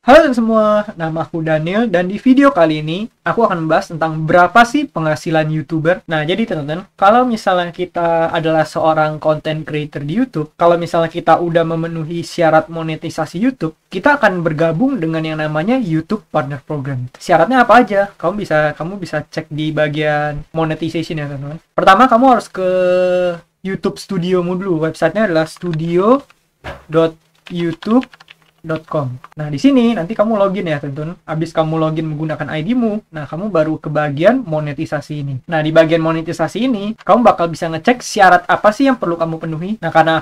Halo semua, nama aku Daniel dan di video kali ini aku akan membahas tentang berapa sih penghasilan YouTuber. Nah, jadi teman-teman, kalau misalnya kita adalah seorang content creator di YouTube, kalau misalnya kita udah memenuhi syarat monetisasi YouTube, kita akan bergabung dengan yang namanya YouTube Partner Program. Syaratnya apa aja? Kamu bisa cek di bagian monetization ya, teman-teman. Pertama, kamu harus ke YouTube Studiomu dulu. Websitenya adalah studio.youtube.com. Nah, di sini nanti kamu login ya, teman-teman. Habis kamu login menggunakan ID-mu, nah kamu baru ke bagian monetisasi ini. Nah, di bagian monetisasi ini, kamu bakal bisa ngecek syarat apa sih yang perlu kamu penuhi. Nah, karena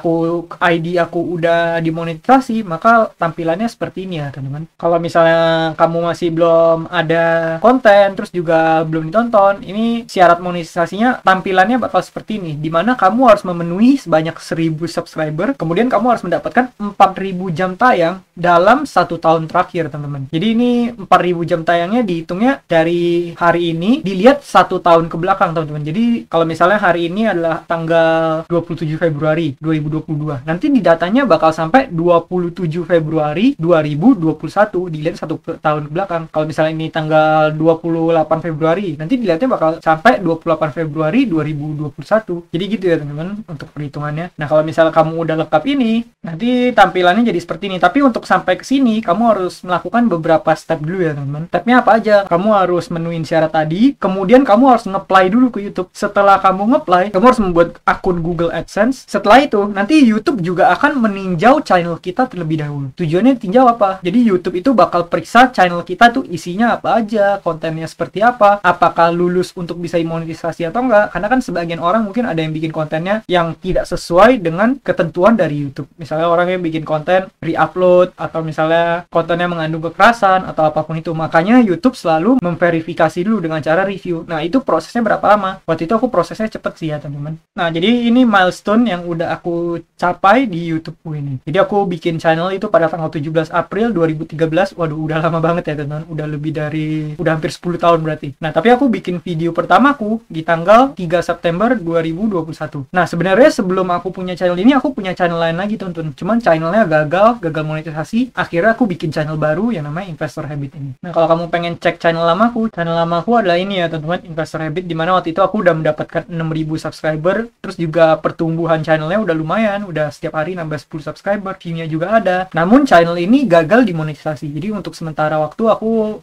ID aku udah dimonetisasi, maka tampilannya seperti ini ya, teman-teman. Kalau misalnya kamu masih belum ada konten, terus juga belum ditonton, ini syarat monetisasinya tampilannya bakal seperti ini, dimana kamu harus memenuhi sebanyak 1000 subscriber, kemudian kamu harus mendapatkan 4000 jam tayang dalam 1 tahun terakhir, teman-teman. Jadi ini 4000 jam tayangnya dihitungnya dari hari ini dilihat 1 tahun ke belakang, teman-teman. Jadi kalau misalnya hari ini adalah tanggal 27 Februari 2022, nanti di datanya bakal sampai 27 Februari 2021 dilihat 1 tahun ke belakang. Kalau misalnya ini tanggal 28 Februari, nanti dilihatnya bakal sampai 28 Februari 2021. Jadi gitu ya, teman-teman, untuk perhitungannya. Nah, kalau misalnya kamu udah lengkap ini, nanti tampilannya jadi seperti ini. Tapi untuk sampai ke sini, kamu harus melakukan beberapa step dulu ya, teman-teman. Stepnya apa aja? Kamu harus menuin syarat tadi, kemudian kamu harus nge-apply dulu ke YouTube. Setelah kamu nge-apply, kamu harus membuat akun Google AdSense. Setelah itu, nanti YouTube juga akan meninjau channel kita terlebih dahulu. Tujuannya tinjau apa? Jadi YouTube itu bakal periksa channel kita tuh isinya apa aja, kontennya seperti apa, apakah lulus untuk bisa dimonetisasi atau enggak. Karena kan sebagian orang mungkin ada yang bikin kontennya yang tidak sesuai dengan ketentuan dari YouTube. Misalnya orang yang bikin konten re-upload, atau misalnya kontennya mengandung kekerasan atau apapun itu. Makanya YouTube selalu memverifikasi dulu dengan cara review. Nah, itu prosesnya berapa lama? Waktu itu aku prosesnya cepet sih ya, teman-teman. Nah, jadi ini milestone yang udah aku capai di YouTubeku ini. Jadi aku bikin channel itu pada tanggal 17 April 2013. Waduh, udah lama banget ya, teman-teman. Udah hampir 10 tahun berarti. Nah, tapi aku bikin video pertamaku di tanggal 3 September 2021. Nah, sebenarnya sebelum aku punya channel ini, aku punya channel lain lagi, teman-teman. Cuman channelnya gagal monetisasi. Akhirnya aku bikin channel baru yang namanya Investor Habit ini. Nah, kalau kamu pengen cek channel lamaku adalah ini ya, teman-teman, Investor Habit, dimana waktu itu aku udah mendapatkan 6000 subscriber, terus juga pertumbuhan channelnya udah lumayan, udah setiap hari nambah 10 subscriber, view-nya juga ada. Namun channel ini gagal dimonetisasi. Jadi untuk sementara waktu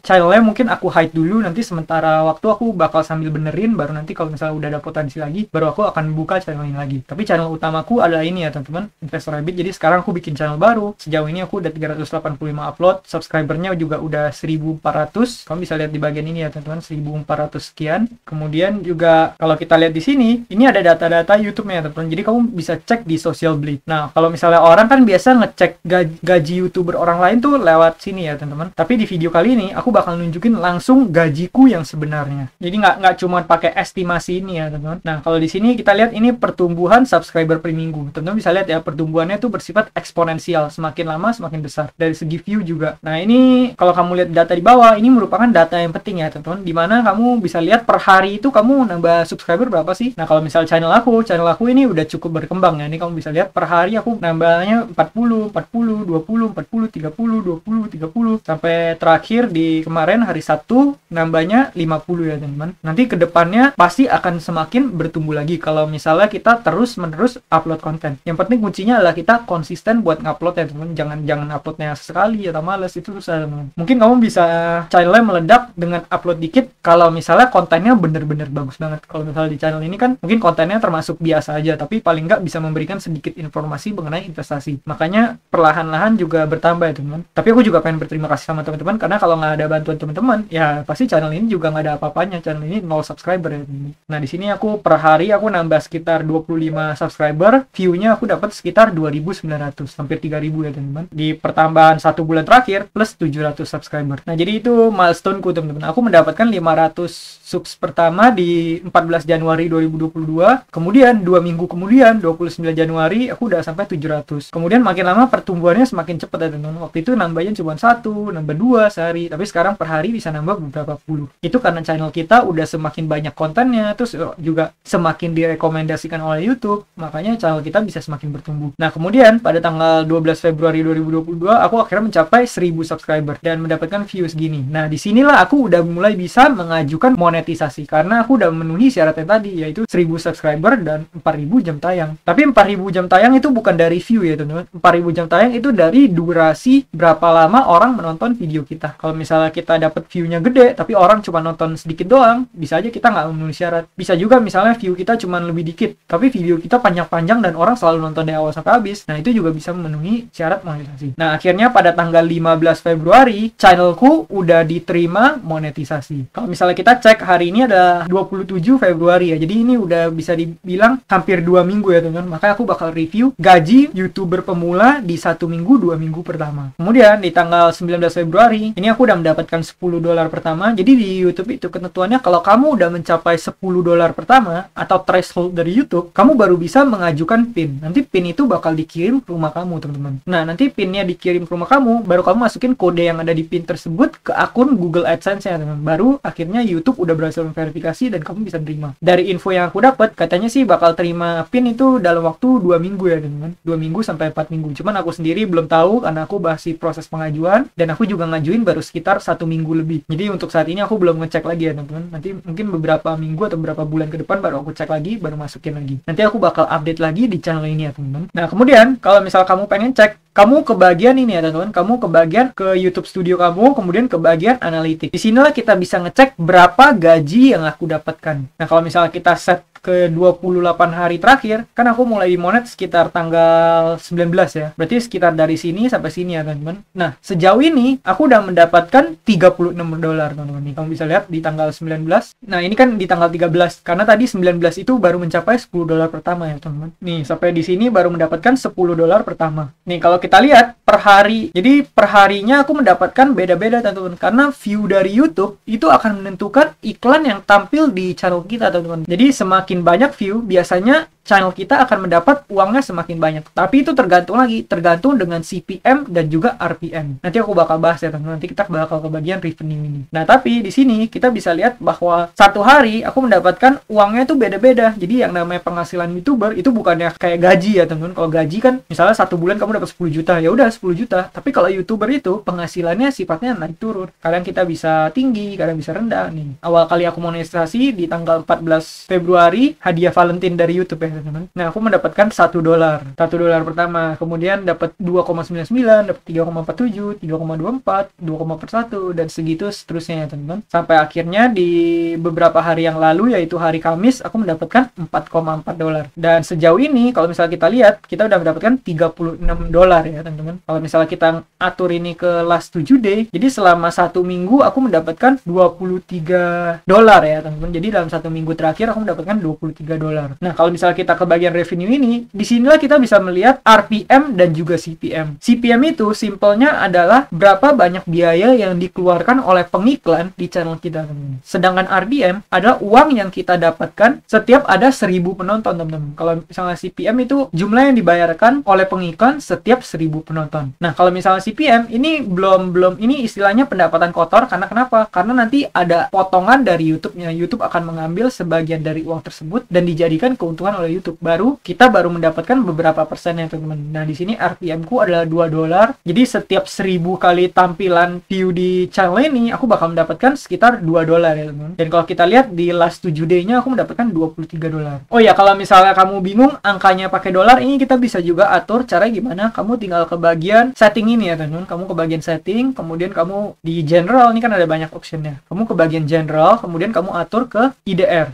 channelnya mungkin aku hide dulu, nanti sementara waktu aku bakal sambil benerin, baru nanti kalau misalnya udah ada potensi lagi, baru aku akan buka channel ini lagi. Tapi channel utamaku adalah ini ya, teman-teman, Investor Habit. Jadi sekarang aku bikin channel baru. Sejauh ini aku udah 385 upload, subscribernya juga udah 1400. Kamu bisa lihat di bagian ini ya, teman-teman, 1400 sekian. Kemudian juga kalau kita lihat di sini, ini ada data-data YouTube-nya ya, teman-teman. Jadi kamu bisa cek di Social Blade. Nah, kalau misalnya orang kan biasa ngecek gaji YouTuber orang lain tuh lewat sini ya, teman-teman. Tapi di video kali ini aku bakal nunjukin langsung gajiku yang sebenarnya. Jadi nggak cuma pakai estimasi ini ya, teman-teman. Nah, kalau di sini kita lihat ini pertumbuhan subscriber per minggu. Teman-teman bisa lihat ya, pertumbuhannya tuh bersifat eksponensial. Semakin lama semakin besar. Dari segi view juga. Nah, ini kalau kamu lihat data di bawah, ini merupakan data yang penting ya, teman-teman. Dimana kamu bisa lihat per hari itu kamu nambah subscriber berapa sih? Nah, kalau misal channel aku ini udah cukup berkembang ya. Ini kamu bisa lihat per hari aku nambahnya 40, 40, 20, 40, 30, 20, 30. Sampai terakhir di kemarin hari Sabtu nambahnya 50 ya, teman-teman. Nanti kedepannya pasti akan semakin bertumbuh lagi kalau misalnya kita terus-menerus upload konten. Yang penting kuncinya adalah kita konsisten buat ngupload ya, teman-teman. Jangan uploadnya sekali atau males, itu susah, teman-teman. Mungkin kamu bisa channelnya meledak dengan upload dikit kalau misalnya kontennya bener-bener bagus banget. Kalau misalnya di channel ini kan mungkin kontennya termasuk biasa aja, tapi paling nggak bisa memberikan sedikit informasi mengenai investasi. Makanya perlahan-lahan juga bertambah ya, teman-teman. Tapi aku juga pengen berterima kasih sama teman-teman, karena kalau nggak ada bantuan teman-teman, ya pasti channel ini juga nggak ada apa-apanya. Channel ini 0 subscriber ya, teman-teman. Nah, di sini aku per hari aku nambah sekitar 25 subscriber, view-nya aku dapat sekitar 2900, hampir 3000 ya, teman-teman. Di pertambahan 1 bulan terakhir plus 700 subscriber. Nah, jadi itu milestone-ku, teman-teman. Aku mendapatkan 500 subs pertama di 14 Januari 2022. Kemudian 2 minggu kemudian 29 Januari aku udah sampai 700. Kemudian makin lama pertumbuhannya semakin cepat ya, teman-teman. Waktu itu nambahnya cuma 1, nambah 2 sehari, tapi sekarang per hari bisa nambah beberapa puluh. Itu karena channel kita udah semakin banyak kontennya, terus juga semakin direkomendasikan oleh YouTube, makanya channel kita bisa semakin bertumbuh. Nah, kemudian pada tanggal 12 Februari 2022 2022 aku akhirnya mencapai 1000 subscriber dan mendapatkan views gini. Nah, disinilah aku udah mulai bisa mengajukan monetisasi karena aku udah memenuhi syaratnya tadi, yaitu 1000 subscriber dan 4000 jam tayang. Tapi 4000 jam tayang itu bukan dari view ya teman-teman. 4000 jam tayang itu dari durasi berapa lama orang menonton video kita. Kalau misalnya kita dapat view-nya gede tapi orang cuma nonton sedikit doang, bisa aja kita nggak memenuhi syarat. Bisa juga misalnya view kita cuma lebih dikit tapi video kita panjang-panjang dan orang selalu nonton dari awal sampai habis. Nah, itu juga bisa memenuhi syarat monetisasi. Nah, akhirnya pada tanggal 15 Februari channelku udah diterima monetisasi. Kalau misalnya kita cek hari ini ada 27 Februari ya. Jadi ini udah bisa dibilang hampir 2 minggu ya teman-teman. Makanya aku bakal review gaji YouTuber pemula di 1 minggu 2 minggu pertama. Kemudian di tanggal 19 Februari ini aku udah mendapatkan $10 pertama. Jadi di YouTube itu ketentuannya kalau kamu udah mencapai $10 pertama atau threshold dari YouTube, kamu baru bisa mengajukan PIN. Nanti PIN itu bakal dikirim ke rumah kamu teman-teman. Nah, nanti PIN-nya dikirim ke rumah kamu, baru kamu masukin kode yang ada di PIN tersebut ke akun Google AdSense-nya teman-teman. Baru akhirnya YouTube udah berhasil verifikasi dan kamu bisa terima. Dari info yang aku dapat, katanya sih bakal terima PIN itu dalam waktu 2 minggu ya teman-teman. 2 minggu sampai 4 minggu. Cuman aku sendiri belum tahu karena aku masih proses pengajuan dan aku juga ngajuin baru sekitar 1 minggu lebih. Jadi untuk saat ini aku belum ngecek lagi ya teman-teman. Nanti mungkin beberapa minggu atau beberapa bulan ke depan baru aku cek lagi, baru masukin lagi. Nanti aku bakal update lagi di channel ini ya teman-teman. Nah, kemudian kalau misal kamu pengen cek, kamu ke bagian ini ya teman-teman, kamu ke bagian ke YouTube Studio kamu, kemudian ke bagian analitik. Disinilah kita bisa ngecek berapa gaji yang aku dapatkan. Nah, kalau misalnya kita set ke 28 hari terakhir, kan aku mulai dimonet sekitar tanggal 19 ya. Berarti sekitar dari sini sampai sini ya teman-teman. Nah, sejauh ini aku udah mendapatkan $36 teman-teman. Kamu bisa lihat di tanggal 19. Nah, ini kan di tanggal 13 karena tadi 19 itu baru mencapai $10 pertama ya teman-teman. Nih, sampai di sini baru mendapatkan $10 pertama. Nih, kalau kita lihat per hari. Jadi per harinya aku mendapatkan beda-beda teman-teman. Karena view dari YouTube itu akan menentukan iklan yang tampil di channel kita teman-teman. Jadi semakin banyak view, biasanya channel kita akan mendapat uangnya semakin banyak. Tapi itu tergantung dengan CPM dan juga RPM. Nanti aku bakal bahas ya teman-teman. Nanti kita bakal ke bagian revenue ini. Nah, tapi di sini kita bisa lihat bahwa satu hari aku mendapatkan uangnya itu beda-beda. Jadi yang namanya penghasilan YouTuber itu bukannya kayak gaji ya teman-teman. Kalau gaji kan misalnya 1 bulan kamu dapat 10 juta, ya udah 10 juta. Tapi kalau YouTuber itu penghasilannya sifatnya naik turun. Kadang kita bisa tinggi, kadang bisa rendah nih. Awal kali aku monetisasi di tanggal 14 Februari, hadiah Valentine dari YouTube ya teman-teman. Nah, aku mendapatkan $1 pertama, kemudian dapat 2,99, dapat 3,47, 3,24, 2,41 dan segitu seterusnya ya teman-teman. Sampai akhirnya di beberapa hari yang lalu, yaitu hari Kamis, aku mendapatkan $4,4. Dan sejauh ini kalau misalnya kita lihat, kita udah mendapatkan $36 ya teman-teman. Kalau misalnya kita atur ini ke last 7 day, jadi selama 1 minggu aku mendapatkan $23 ya teman-teman. Jadi dalam 1 minggu terakhir aku mendapatkan $23. Nah, kalau misalnya kita ke bagian revenue ini, disinilah kita bisa melihat RPM dan juga CPM. CPM itu simpelnya adalah berapa banyak biaya yang dikeluarkan oleh pengiklan di channel kita teman-teman. Sedangkan RPM adalah uang yang kita dapatkan setiap ada 1000 penonton teman-teman. Kalau misalnya CPM itu jumlah yang dibayarkan oleh pengiklan setiap 1000 penonton. Nah, kalau misalnya CPM ini belum ini istilahnya pendapatan kotor. Karena kenapa? Karena nanti ada potongan dari YouTube-nya. YouTube akan mengambil sebagian dari uang tersebut dan dijadikan keuntungan oleh YouTube. Kita baru mendapatkan beberapa persen ya teman-teman. Nah, di sini RPM ku adalah $2. Jadi setiap 1000 kali tampilan view di channel ini aku bakal mendapatkan sekitar $2 ya teman-teman. Dan kalau kita lihat di last 7 day-nya aku mendapatkan $23. Oh ya, kalau misalnya kamu bingung angkanya pakai dolar, ini kita bisa juga atur cara gimana. Kamu tinggal ke bagian setting ini ya teman-teman. Kamu ke bagian setting, kemudian kamu di general, ini kan ada banyak optionnya. Kamu ke bagian general, kemudian kamu atur ke IDR.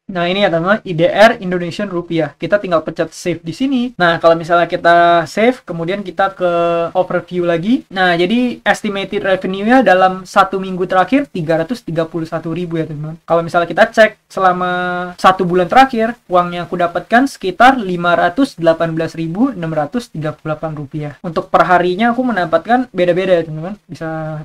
Nah, ini ya teman-teman, IDR Indonesian Rupiah. Kita tinggal pencet save di sini. Nah, kalau misalnya kita save, kemudian kita ke overview lagi. Nah, jadi estimated revenue-nya dalam 1 minggu terakhir 331.000 ya teman-teman. Kalau misalnya kita cek selama 1 bulan terakhir, uang yang aku dapatkan sekitar 518.638 rupiah. Untuk perharinya aku mendapatkan beda-beda ya teman-teman. Bisa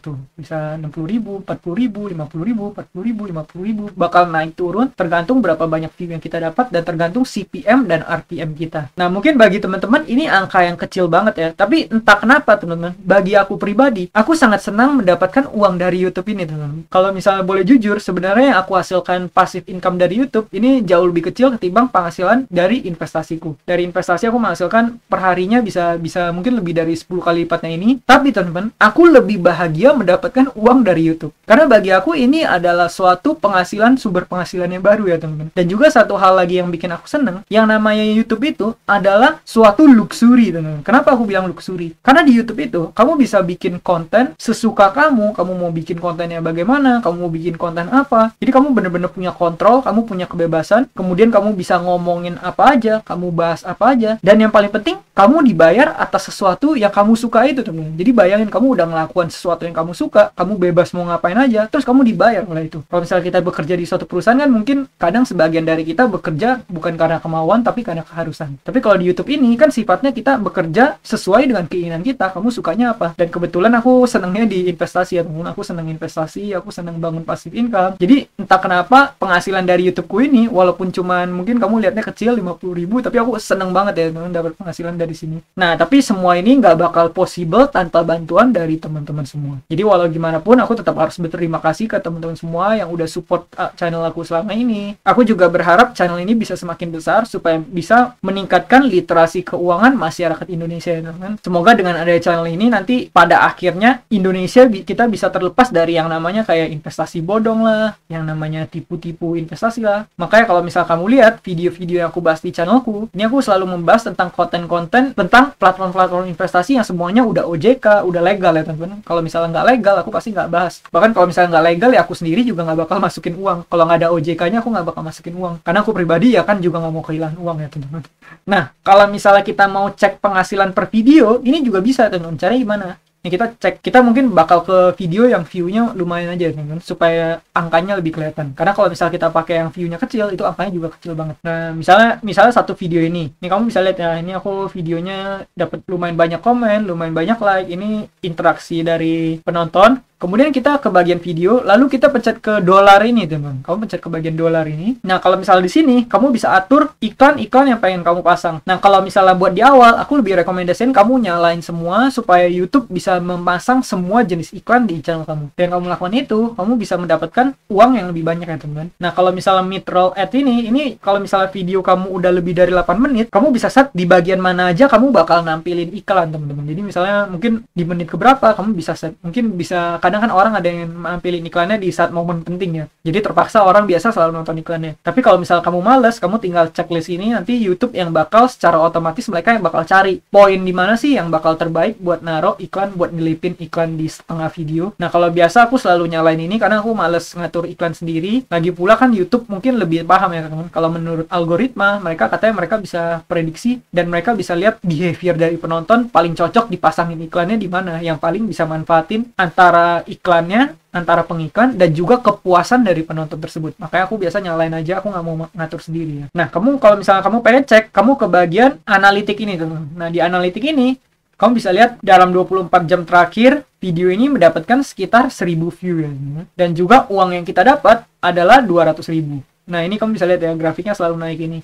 60.000, 40.000, 50.000, 50.000, 40.000, 50.000. Bakal naik turun tergantung berapa banyak view yang kita dapat, dan tergantung CPM dan RPM kita. Nah, mungkin bagi teman-teman ini angka yang kecil banget ya, tapi entah kenapa teman-teman, bagi aku pribadi, aku sangat senang mendapatkan uang dari YouTube ini, teman-teman. Kalau misalnya boleh jujur, sebenarnya yang aku hasilkan passive income dari YouTube ini jauh lebih kecil ketimbang penghasilan dari investasiku. Dari investasi aku menghasilkan perharinya bisa mungkin lebih dari 10 kali lipatnya ini. Tapi teman-teman, aku lebih bahagia mendapatkan uang dari YouTube. Karena bagi aku ini adalah suatu penghasilan, sumber penghasilan yang baru ya teman-teman. Dan juga satu hal lagi yang bikin aku seneng, yang namanya YouTube itu adalah suatu luxury teman-teman. Kenapa aku bilang luxury? Karena di YouTube itu kamu bisa bikin konten sesuka kamu mau bikin kontennya bagaimana, kamu mau bikin konten apa. Jadi kamu bener-bener punya kontrol, kamu punya kebebasan, kemudian kamu bisa ngomongin apa aja, kamu bahas apa aja, dan yang paling penting, kamu dibayar atas sesuatu yang kamu suka itu teman-teman. Jadi bayangin kamu udah ngelakukan sesuatu yang kamu suka, kamu bebas mau ngapain aja, terus kamu dibayar oleh itu. Kalau misalnya kita bekerja di suatu perusahaan kan mungkin kadang sebagian dari kita bekerja bukan karena kemauan tapi karena keharusan. Tapi kalau di YouTube ini kan sifatnya kita bekerja sesuai dengan keinginan kita, kamu sukanya apa. Dan kebetulan aku senangnya di investasi ya teman-teman. Aku senang investasi, aku senang bangun passive income. Jadi entah kenapa penghasilan dari YouTubeku ini walaupun cuman mungkin kamu lihatnya kecil 50.000, tapi aku seneng banget ya teman-teman dapat penghasilan dari sini. Nah, tapi semua ini nggak bakal possible tanpa bantuan dari teman-teman semua. Jadi walau gimana pun aku tetap harus berterima kasih ke teman-teman semua yang udah support channel aku selama ini. Aku juga berharap channel ini bisa semakin besar supaya bisa meningkatkan literasi keuangan masyarakat Indonesia ya teman-teman. Semoga dengan adanya channel ini nanti pada akhirnya Indonesia kita bisa terlepas dari yang namanya kayak investasi bodong lah, yang namanya tipu-tipu investasi lah. Makanya kalau misal kamu lihat video-video yang aku bahas di channelku, ini aku selalu membahas tentang konten-konten tentang platform-platform investasi yang semuanya udah OJK, udah legal ya teman-teman. Kalau misalnya nggak legal, aku pasti nggak bahas. Bahkan kalau misalnya nggak legal, ya aku sendiri juga nggak bakal masukin uang. Kalau nggak ada OJK-nya, aku nggak bakal masukin uang. Karena aku pribadi ya kan juga nggak mau kehilangan uang ya teman-teman. Nah, kalau misalnya kita mau cek penghasilan per video, ini juga bisa teman-teman. Caranya gimana? Ini kita cek, kita mungkin bakal ke video yang view-nya lumayan aja teman-teman, supaya angkanya lebih kelihatan. Karena kalau misalnya kita pakai yang view-nya kecil, itu angkanya juga kecil banget. Nah, misalnya satu video ini kamu bisa lihat ya, ini aku videonya dapat lumayan banyak komen, lumayan banyak like, ini interaksi dari penonton. Kemudian kita ke bagian video, lalu kita pencet ke dolar ini, teman. Kamu pencet ke bagian dolar ini. Nah, kalau misalnya di sini, kamu bisa atur iklan-iklan yang pengen kamu pasang. Nah, kalau misalnya buat di awal, aku lebih rekomendasiin kamu nyalain semua supaya YouTube bisa memasang semua jenis iklan di channel kamu. Dan kamu lakukan itu, kamu bisa mendapatkan uang yang lebih banyak ya, teman. Nah, kalau misalnya mid-roll ad ini kalau misalnya video kamu udah lebih dari 8 menit, kamu bisa set di bagian mana aja kamu bakal nampilin iklan, teman-teman. Jadi misalnya mungkin di menit keberapa kamu bisa set. Mungkin bisa, kadang kan orang ada yang nampilin iklannya di saat momen penting ya. Jadi terpaksa orang biasa selalu nonton iklannya. Tapi kalau misalnya kamu males, kamu tinggal checklist ini, nanti YouTube yang bakal secara otomatis mereka yang bakal cari poin di mana sih yang bakal terbaik buat naruh iklan, buat nyelipin iklan di setengah video. Nah, kalau biasa aku selalu nyalain ini karena aku males ngatur iklan sendiri. Lagi pula kan YouTube mungkin lebih paham ya teman. Kalau menurut algoritma, mereka katanya mereka bisa prediksi dan mereka bisa lihat behavior dari penonton paling cocok dipasangin iklannya di mana, yang paling bisa manfaatin antara iklannya, antara pengiklan, dan juga kepuasan dari penonton tersebut. Makanya aku biasa nyalain aja, aku nggak mau ngatur sendiri ya. Nah, kamu kalau misalnya kamu pengen cek, kamu ke bagian analitik ini teman. Nah, di analitik ini kamu bisa lihat dalam 24 jam terakhir video ini mendapatkan sekitar 1000 view ya. Dan juga uang yang kita dapat adalah 200.000. Nah, ini kamu bisa lihat ya, grafiknya selalu naik ini.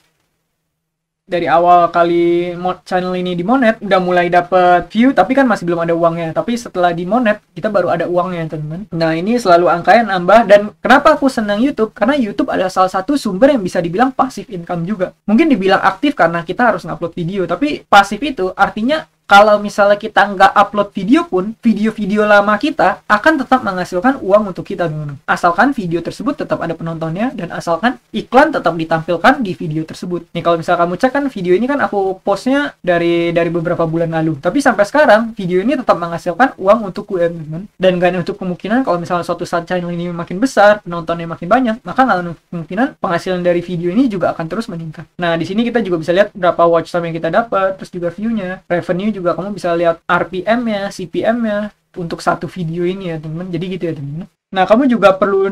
Dari awal kali channel ini dimonet, udah mulai dapet view, tapi kan masih belum ada uangnya. Tapi setelah dimonet, kita baru ada uangnya, teman-teman. Nah, ini selalu angkanya nambah. Dan kenapa aku senang YouTube? Karena YouTube adalah salah satu sumber yang bisa dibilang passive income juga. Mungkin dibilang aktif karena kita harus ngupload video, tapi pasif itu artinya kalau misalnya kita nggak upload video pun, video-video lama kita akan tetap menghasilkan uang untuk kita, teman-teman. Asalkan video tersebut tetap ada penontonnya, dan asalkan iklan tetap ditampilkan di video tersebut. Nih, kalau misalnya kamu cek kan video ini kan aku postnya dari beberapa bulan lalu. Tapi sampai sekarang, video ini tetap menghasilkan uang untukku, teman-teman. Dan gak ada untuk kemungkinan kalau misalnya suatu saat channel ini makin besar, penontonnya makin banyak, maka nggak ada kemungkinan penghasilan dari video ini juga akan terus meningkat. Nah, di sini kita juga bisa lihat berapa watch time yang kita dapat, terus juga view-nya, revenue juga kamu bisa lihat RPM-nya, CPM-nya untuk satu video ini ya teman-teman. Jadi gitu ya teman-teman. Nah, kamu juga perlu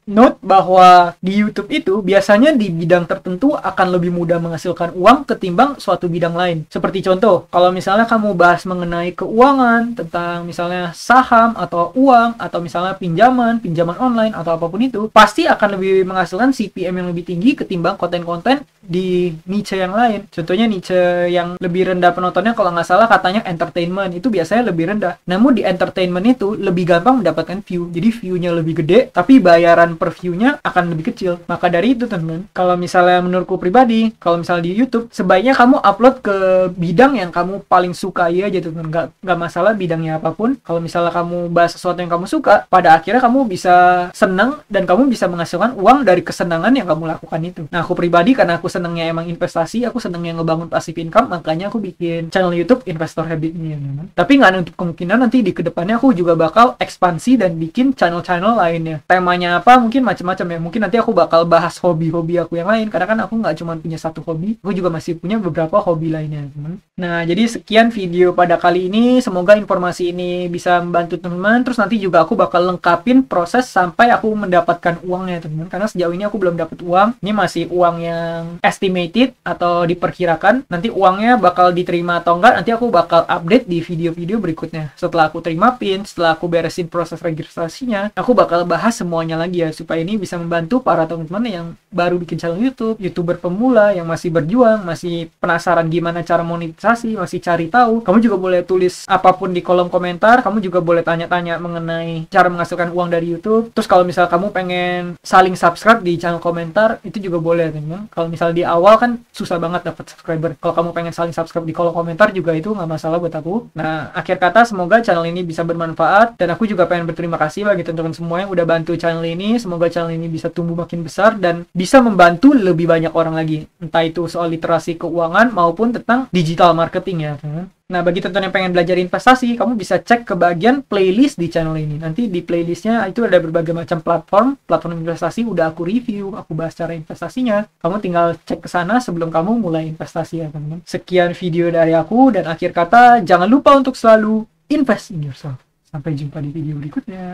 note bahwa di YouTube itu biasanya di bidang tertentu akan lebih mudah menghasilkan uang ketimbang suatu bidang lain. Seperti contoh, kalau misalnya kamu bahas mengenai keuangan, tentang misalnya saham atau uang, atau misalnya pinjaman online atau apapun itu, pasti akan lebih menghasilkan CPM yang lebih tinggi ketimbang konten-konten di niche yang lain. Contohnya niche yang lebih rendah penontonnya kalau nggak salah katanya entertainment, itu biasanya lebih rendah. Namun di entertainment itu lebih gampang mendapatkan view. Jadi view-nya lebih gede, tapi bayaran per view-nya akan lebih kecil. Maka dari itu teman-teman, kalau misalnya menurutku pribadi, kalau misalnya di YouTube, sebaiknya kamu upload ke bidang yang kamu paling sukai aja teman-teman. Nggak masalah bidangnya apapun. Kalau misalnya kamu bahas sesuatu yang kamu suka, pada akhirnya kamu bisa senang dan kamu bisa menghasilkan uang dari kesenangan yang kamu lakukan itu. Nah, aku pribadi karena aku senangnya emang investasi, aku senangnya ngebangun passive income, makanya aku bikin channel YouTube Investor Habit ini. Teman-teman. Tapi nggak nutup kemungkinan nanti di kedepannya aku juga bakal ekspansi dan bikin channel-channel lainnya. Temanya apa mungkin macam-macam ya. Mungkin nanti aku bakal bahas hobi-hobi aku yang lain, karena kan aku nggak cuma punya satu hobi, aku juga masih punya beberapa hobi lainnya, teman. Nah, jadi sekian video pada kali ini. Semoga informasi ini bisa membantu teman-teman. Terus nanti juga aku bakal lengkapin proses sampai aku mendapatkan uangnya, teman-teman. Karena sejauh ini aku belum dapat uang. Ini masih uang yang estimated atau diperkirakan. Nanti uangnya bakal diterima atau enggak, nanti aku bakal update di video-video berikutnya. Setelah aku terima PIN, setelah aku beresin proses registrasinya, aku bakal bahas semuanya lagi ya, supaya ini bisa membantu para teman-teman yang baru bikin channel YouTube, YouTuber pemula yang masih berjuang, masih penasaran gimana cara monetisasi, masih cari tahu. Kamu juga boleh tulis apapun di kolom komentar, kamu juga boleh tanya-tanya mengenai cara menghasilkan uang dari YouTube. Terus kalau misal kamu pengen saling subscribe di channel komentar, itu juga boleh teman. Kalau misal di awal kan susah banget dapat subscriber. Kalau kamu pengen saling subscribe di kolom komentar juga itu nggak masalah buat aku. Nah, akhir kata semoga channel ini bisa bermanfaat, dan aku juga pengen berterima kasih bagi teman-teman semua yang udah bantu channel ini. Semoga channel ini bisa tumbuh makin besar dan bisa membantu lebih banyak orang lagi, entah itu soal literasi keuangan maupun tentang digital marketing ya teman. Nah, bagi teman-teman yang pengen belajar investasi, kamu bisa cek ke bagian playlist di channel ini. Nanti di playlistnya itu ada berbagai macam platform investasi udah aku review, aku bahas cara investasinya. Kamu tinggal cek ke sana sebelum kamu mulai investasi ya teman-teman. Sekian video dari aku, dan akhir kata jangan lupa untuk selalu invest in yourself. Sampai jumpa di video berikutnya.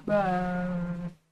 Bye.